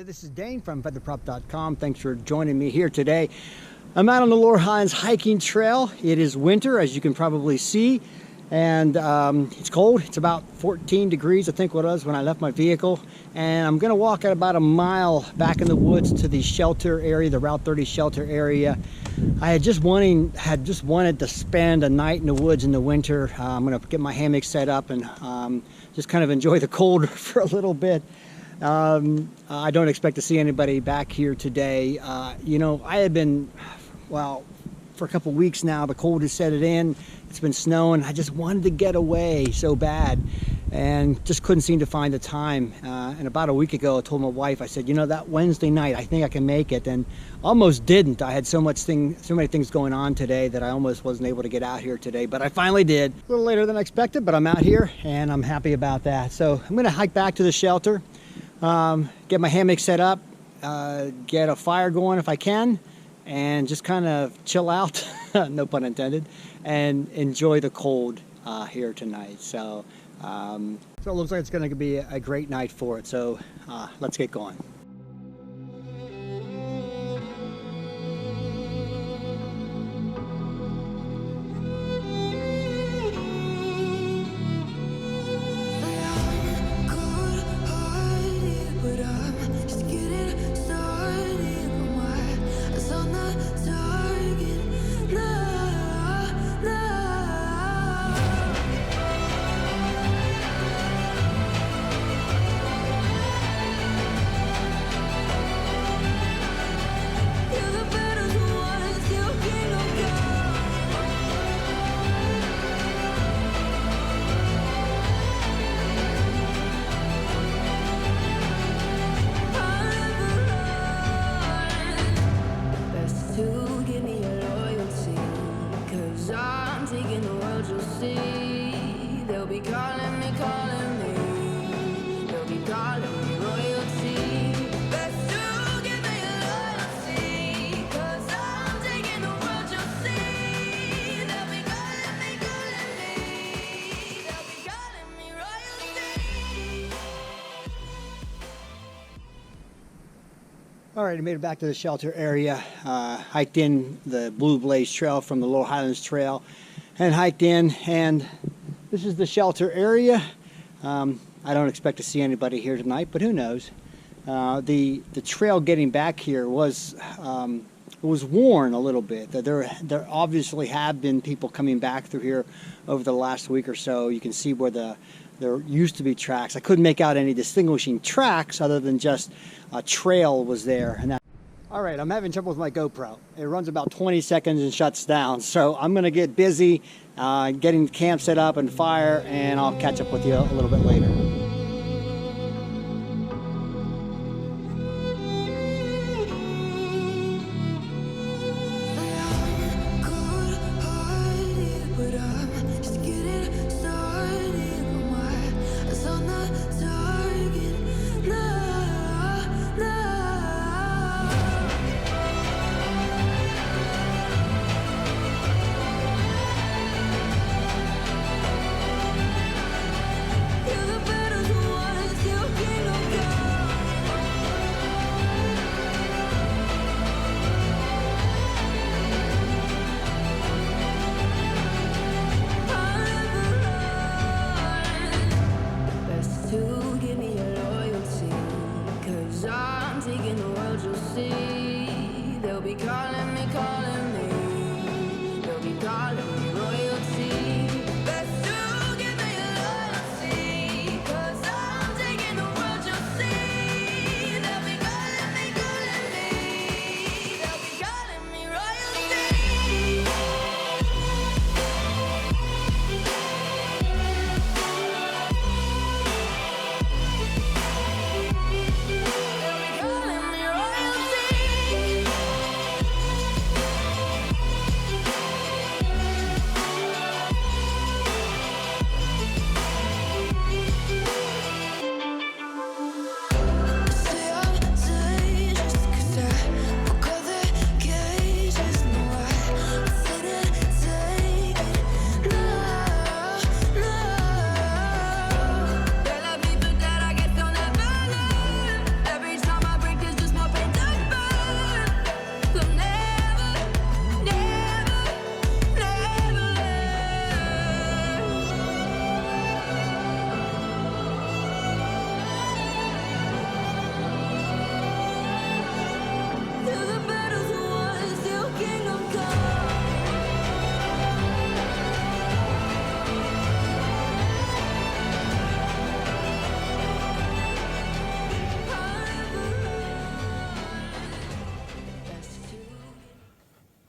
this is Dane from featherprop.com. Thanks for joining me here today. I'm out on the Lower Highlands hiking trail. It is winter, as you can probably see, and it's cold. It's about 14 degrees, I think what it was when I left my vehicle. And I'm gonna walk at about a mile back in the woods to the shelter area, the Route 30 shelter area. I had just wanted to spend a night in the woods in the winter. I'm gonna get my hammock set up and just kind of enjoy the cold for a little bit. I don't expect to see anybody back here today. You know, I had been, well, for a couple weeks now, the cold has set it in. It's been snowing. I just wanted to get away so bad and just couldn't seem to find the time. And about a week ago, I told my wife, I said, you know, that Wednesday night, I think I can make it, and almost didn't. I had so many things going on today that I almost wasn't able to get out here today, but I finally did. A little later than I expected, but I'm out here and I'm happy about that. So I'm gonna hike back to the shelter, get my hammock set up, get a fire going if I can, and just kind of chill out, no pun intended, and enjoy the cold here tonight. So it looks like it's going to be a great night for it. So let's get going. All right, I made it back to the shelter area, hiked in the Blue Blaze Trail from the Lower Highlands Trail, and hiked in, and this is the shelter area. I don't expect to see anybody here tonight, but who knows. The trail getting back here was worn a little bit. There obviously have been people coming back through here over the last week or so. You can see where there used to be tracks. I couldn't make out any distinguishing tracks other than just a trail was there. And all right, I'm having trouble with my GoPro. It runs about 20 seconds and shuts down. So I'm gonna get busy getting the camp set up and fire, and I'll catch up with you a little bit later. You're the better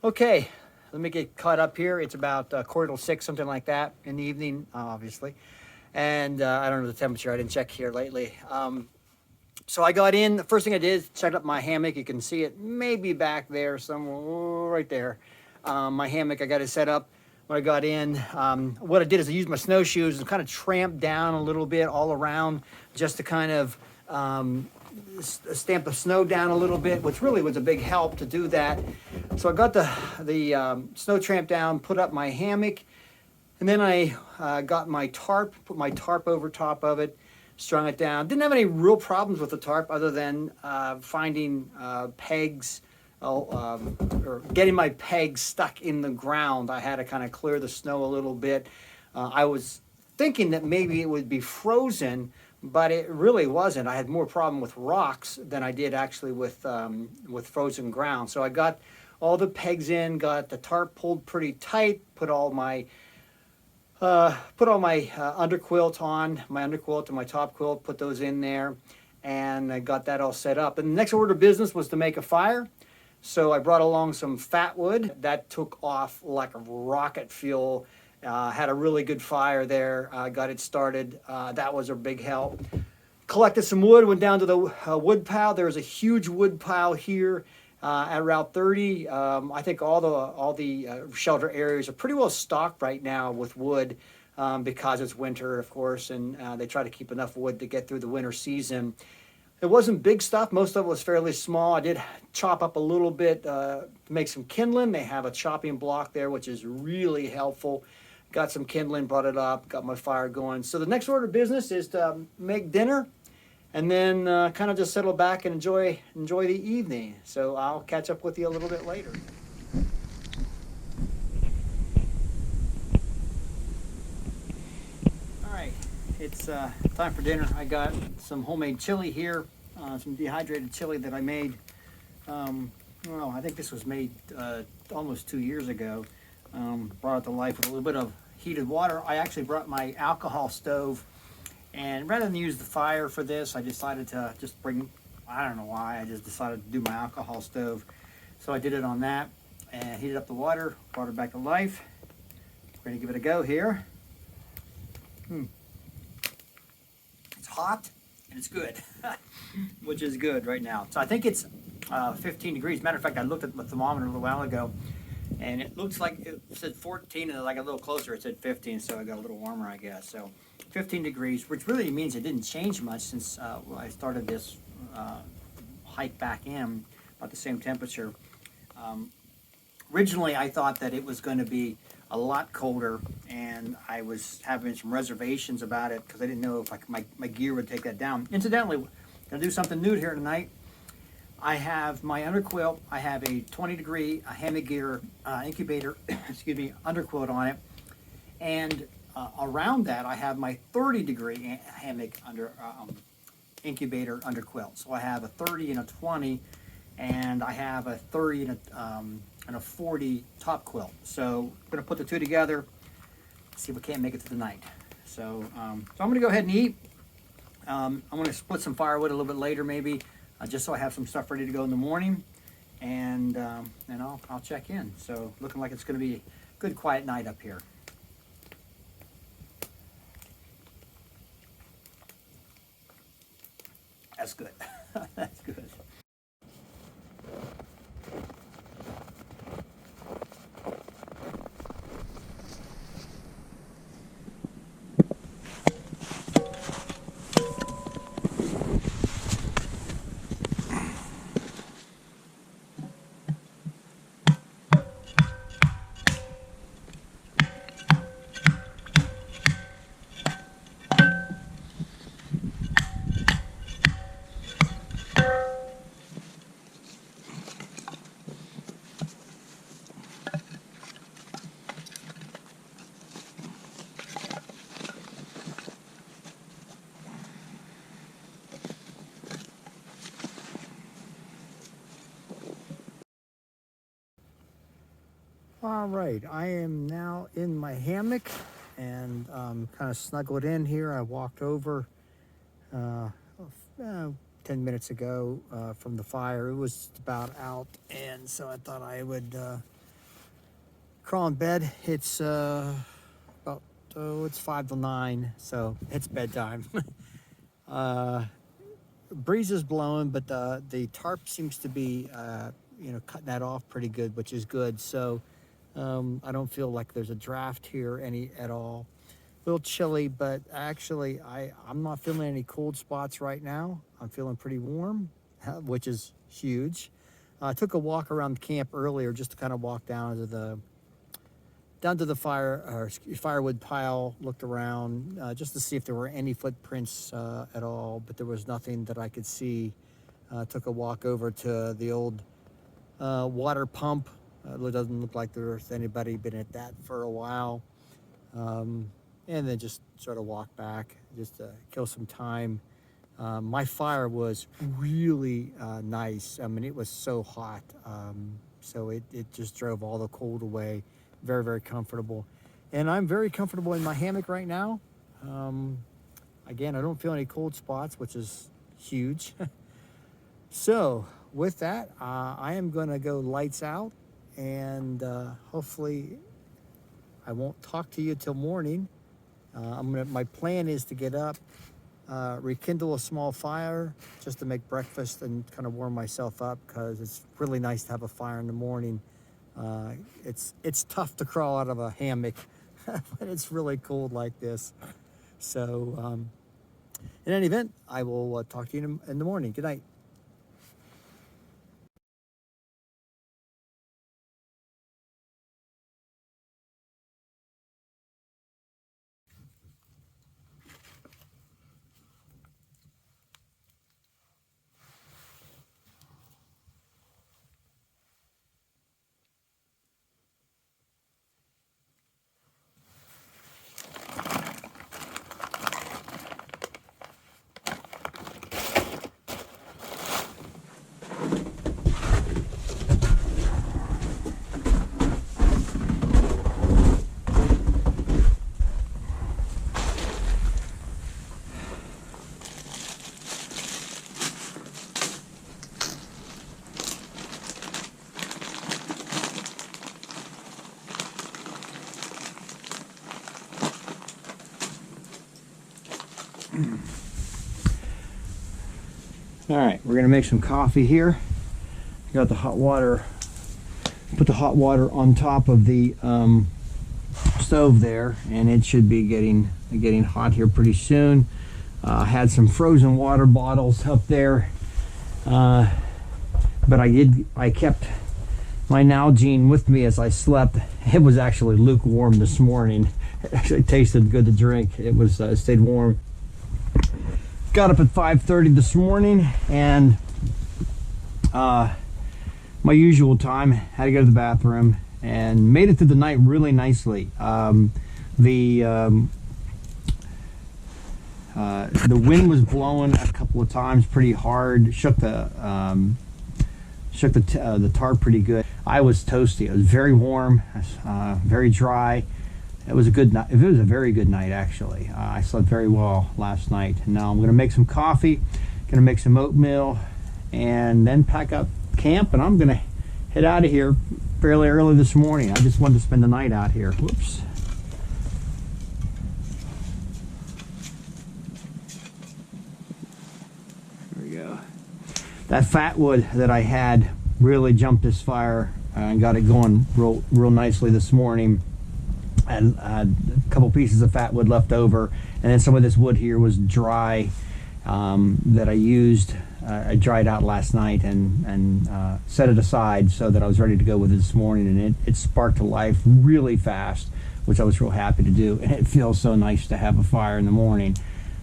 Okay, let me get caught up here. It's about 5:45, something like that, in the evening, obviously. And I don't know the temperature. I didn't check here lately. So I got in. The first thing I did is check up my hammock. You can see it maybe back there somewhere, right there. My hammock, I got it set up. When I got in, what I did is I used my snowshoes and kind of tramped down a little bit all around just to kind of stamp the snow down a little bit, which really was a big help to do that. So I got the snow tramp down, put up my hammock, and then I got my tarp, put my tarp over top of it, strung it down. Didn't have any real problems with the tarp other than finding pegs, or getting my pegs stuck in the ground. I had to kind of clear the snow a little bit. I was thinking that maybe it would be frozen, but it really wasn't. I had more problem with rocks than I did actually with frozen ground. So I got all the pegs in, got the tarp pulled pretty tight, put all my underquilt on, my underquilt and my top quilt, put those in there, and I got that all set up. And the next order of business was to make a fire. So I brought along some fat wood. That took off like a rocket fuel. Had a really good fire there. Got it started. That was a big help. Collected some wood, went down to the wood pile. There's a huge wood pile here at Route 30. I think all the shelter areas are pretty well stocked right now with wood because it's winter, of course, and they try to keep enough wood to get through the winter season. It wasn't big stuff. Most of it was fairly small. I did chop up a little bit to make some kindling. They have a chopping block there, which is really helpful. Got some kindling, brought it up, got my fire going. So the next order of business is to make dinner and then kind of just settle back and enjoy the evening. So I'll catch up with you a little bit later. All right, it's time for dinner. I got some homemade chili here, some dehydrated chili that I made. Well, I think this was made almost 2 years ago. Brought it to life with a little bit of heated water. I actually brought my alcohol stove, and rather than use the fire for this, I decided to just bring, I don't know why, I just decided to do my alcohol stove. So I did it on that and heated up the water, brought it back to life. We're gonna give it a go here. It's hot and it's good, which is good right now. So I think it's 15 degrees. Matter of fact, I looked at the thermometer a little while ago, and it looks like it said 14, and like a little closer it said 15, so it got a little warmer, I guess. So 15 degrees, which really means it didn't change much since I started this hike back in, about the same temperature. Originally, I thought that it was going to be a lot colder, and I was having some reservations about it because I didn't know if my gear would take that down. Incidentally, I'm going to do something new here tonight. I have my underquilt. I have a 20-degree hammock gear incubator, excuse me, underquilt on it, and around that I have my 30-degree hammock incubator underquilt. So I have a 30 and a 20, and I have a 30 and a 40 top quilt. So I'm gonna put the two together, see if we can't make it through the night. So I'm gonna go ahead and eat. I'm gonna split some firewood a little bit later, maybe. Just so I have some stuff ready to go in the morning, and I'll check in. So looking like it's going to be a good quiet night up here. That's good. That's good. All right, I am now in my hammock and kind of snuggled in here. I walked over 10 minutes ago from the fire. It was about out, and so I thought I would crawl in bed. It's about it's 5 to 9, so it's bedtime. Breeze is blowing, but the tarp seems to be cutting that off pretty good, which is good. So I don't feel like there's a draft here at all. A little chilly, but actually I'm not feeling any cold spots right now. I'm feeling pretty warm, which is huge. I took a walk around the camp earlier just to kind of walk down to the firewood pile, looked around just to see if there were any footprints at all, but there was nothing that I could see. Took a walk over to the old water pump. It doesn't look like there's anybody been at that for a while. And then just sort of walk back just to kill some time. My fire was really nice. I mean, it was so hot. So it just drove all the cold away. Very, very comfortable. And I'm very comfortable in my hammock right now. Again, I don't feel any cold spots, which is huge. So with that, I am going to go lights out, and hopefully I won't talk to you till morning. My plan is to get up, rekindle a small fire just to make breakfast and kind of warm myself up, because it's really nice to have a fire in the morning. It's tough to crawl out of a hammock when it's really cold like this. So in any event, I will talk to you in the morning. Good night. All right, we're gonna make some coffee here. I got the hot water, put the hot water on top of the stove there, and it should be getting hot here pretty soon. Had some frozen water bottles up there, but I kept my Nalgene with me as I slept. It was actually lukewarm this morning. It actually tasted good to drink. It was stayed warm. Got up at 5:30 this morning, and my usual time, had to go to the bathroom, and made it through the night really nicely. The wind was blowing a couple of times pretty hard, shook the tarp pretty good. I was toasty. It was very warm, very dry. It was a good night. It was a very good night, actually. I slept very well last night. And now I'm going to make some coffee, going to make some oatmeal, and then pack up camp, and I'm going to head out of here fairly early this morning. I just wanted to spend the night out here. Whoops. There we go. That fat wood that I had really jumped this fire and got it going real nicely this morning. And a couple pieces of fat wood left over, and then some of this wood here was dry that I used. I dried out last night and set it aside so that I was ready to go with it this morning, and it sparked to life really fast, which I was real happy to do. And it feels so nice to have a fire in the morning.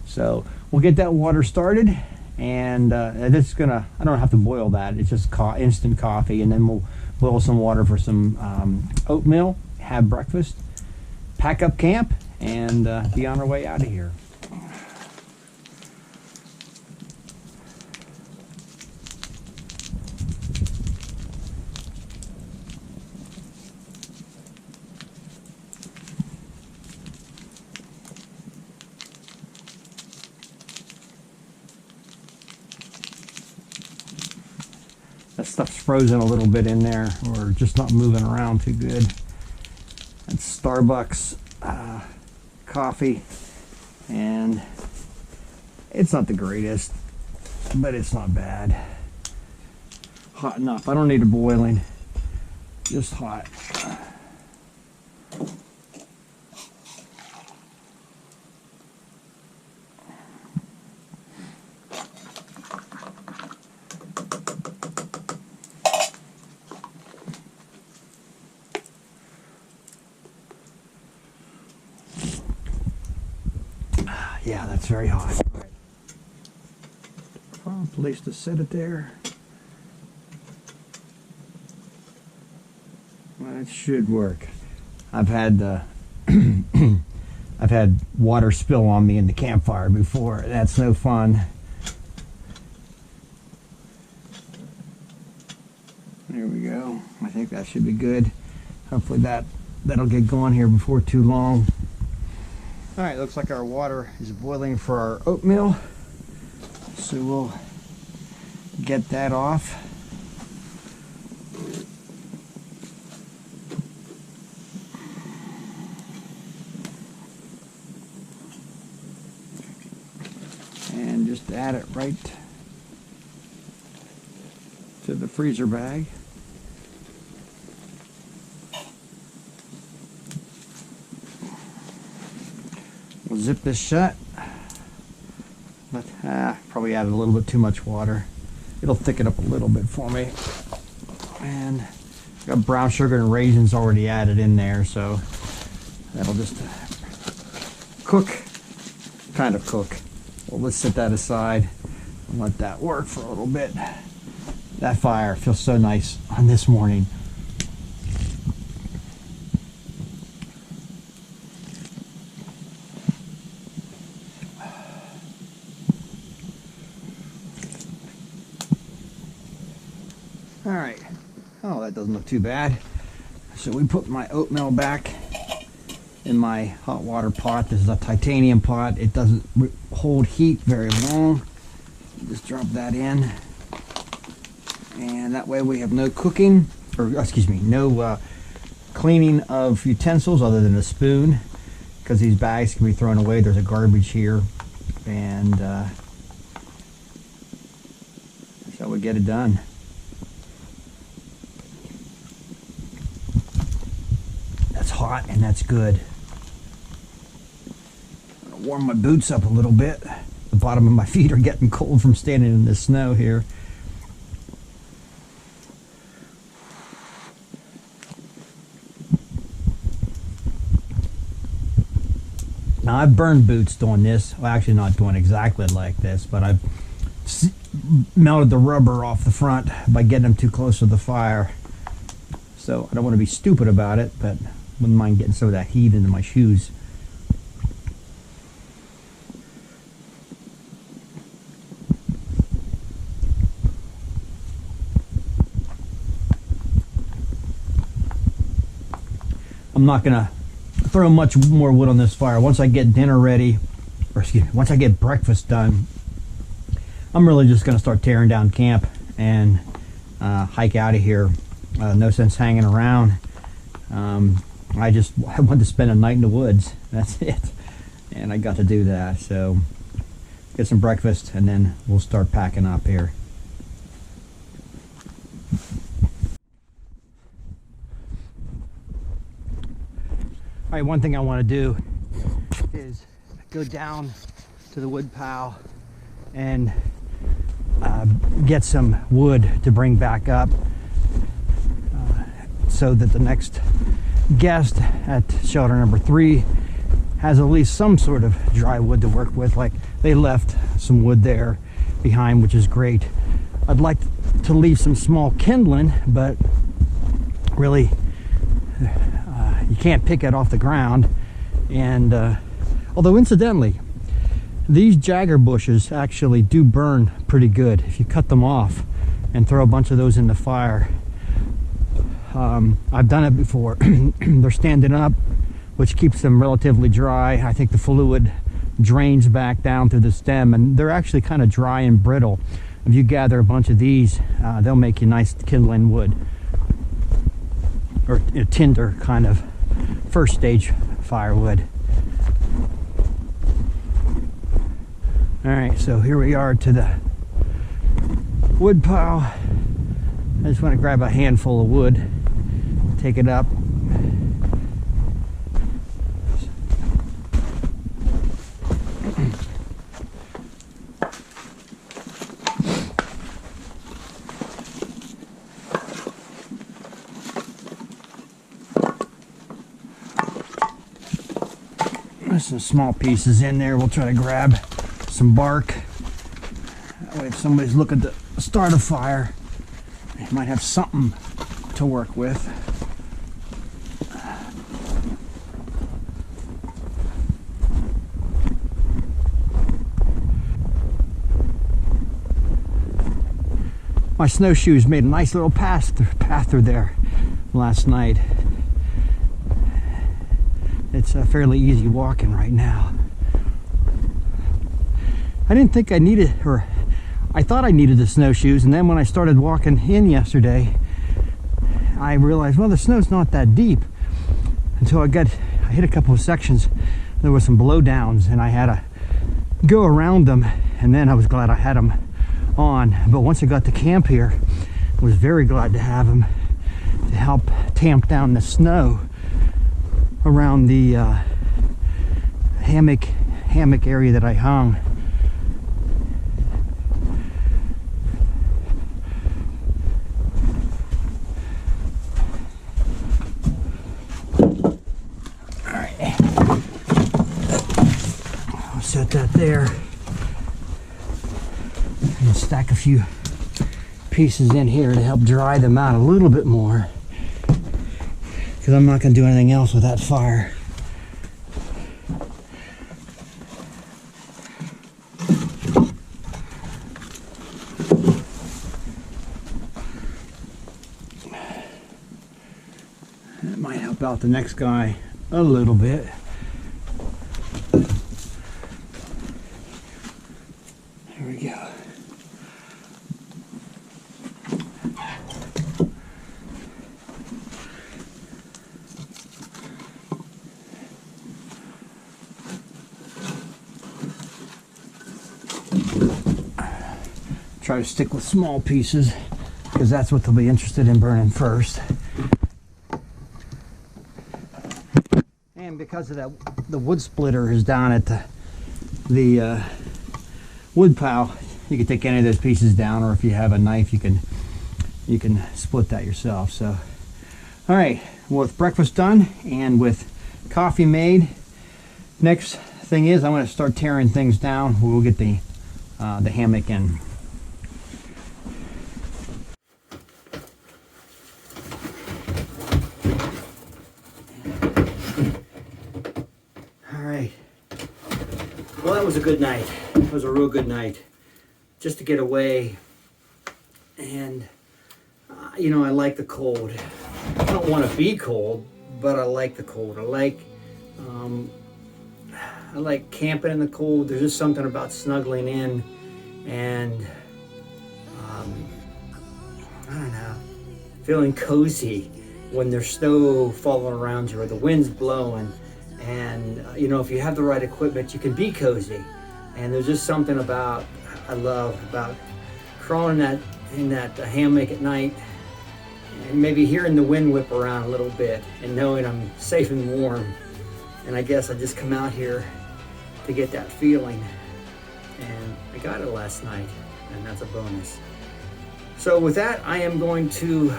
So we'll get that water started, and it's I don't have to boil that. It's just instant coffee, and then we'll boil some water for some oatmeal, have breakfast, pack up camp, and be on our way out of here. That stuff's frozen a little bit in there, or just not moving around too good. Starbucks coffee, and it's not the greatest, but it's not bad. Hot enough. I don't need it boiling, just hot. Yeah, that's very hot. Right. Place to set it there. Well, it should work. I've had I've had water spill on me in the campfire before. That's no fun. There we go. I think that should be good. Hopefully that'll get going here before too long. All right, looks like our water is boiling for our oatmeal, so we'll get that off. And just add it right to the freezer bag. We'll zip this shut, but probably added a little bit too much water. It'll thicken up a little bit for me. And got brown sugar and raisins already added in there, so that'll just cook, kind of cook. Well, let's set that aside and let that work for a little bit. That fire feels so nice on this morning. All right. Oh, that doesn't look too bad. So we put my oatmeal back in my hot water pot. This is a titanium pot. It doesn't hold heat very long. Just drop that in. And that way we have no cooking, or excuse me, no cleaning of utensils other than a spoon, because these bags can be thrown away. There's a garbage here. And that's how we get it done. Hot, and that's good. I'm gonna warm my boots up a little bit. The bottom of my feet are getting cold from standing in the snow here. Now I've burned boots doing this. Well, actually not doing exactly like this, but I've melted the rubber off the front by getting them too close to the fire. So I don't want to be stupid about it, but wouldn't mind getting some of that heat into my shoes. I'm not gonna throw much more wood on this fire. Once I get dinner ready, or excuse me, once I get breakfast done, I'm really just gonna start tearing down camp and hike out of here. No sense hanging around. I wanted to spend a night in the woods. That's it. And I got to do that. So get some breakfast and then we'll start packing up here. All right, one thing I want to do is go down to the wood pile and get some wood to bring back up so that the next guest at shelter number 3 has at least some sort of dry wood to work with. Like, they left some wood there behind, which is great. I'd like to leave some small kindling, but really you can't pick it off the ground. And although incidentally, these jagger bushes actually do burn pretty good if you cut them off and throw a bunch of those in the fire. I've done it before. They're standing up, which keeps them relatively dry. I think the fluid drains back down through the stem, and they're actually kind of dry and brittle. If you gather a bunch of these, they'll make you nice kindling wood, or tinder kind of first stage firewood. All right, so here we are to the wood pile. I just want to grab a handful of wood, take it up. There's some small pieces in there. We'll try to grab some bark. That way if somebody's looking to start a fire, they might have something to work with. My snowshoes made a nice little path through there last night. It's fairly easy walking right now. I didn't think I needed, or I thought I needed the snowshoes, and then when I started walking in yesterday, I realized, well, the snow's not that deep. Until I hit a couple of sections, there was some blowdowns, and I had to go around them, and then I was glad I had them on. But once I got to camp here, I was very glad to have them to help tamp down the snow around the hammock area that I hung. All right, I'll set that there and stack a few pieces in here to help dry them out a little bit more, because I'm not going to do anything else with that fire. That might help out the next guy a little bit. There we go. Try to stick with small pieces because that's what they'll be interested in burning first. And because of that, the wood splitter is down at the wood pile. You can take any of those pieces down, or if you have a knife, you can split that yourself. So, all right, well, with breakfast done and with coffee made, next thing is I'm going to start tearing things down. We'll get the hammock in. Well, that was a good night. It was a real good night. Just to get away. And, you know, I like the cold. I don't want to be cold, but I like the cold. I like camping in the cold. There's just something about snuggling in and, I don't know, feeling cozy when there's snow falling around you or the wind's blowing. And you know, if you have the right equipment, you can be cozy. And there's just something I love about crawling in that hammock at night, and maybe hearing the wind whip around a little bit, and knowing I'm safe and warm. And I guess I just come out here to get that feeling, and I got it last night, and that's a bonus. So with that, I am going to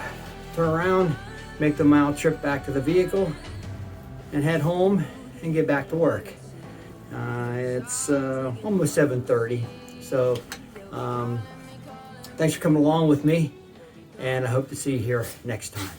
turn around, make the mile trip back to the vehicle, and head home and get back to work. It's almost 7:30, so thanks for coming along with me, and I hope to see you here next time.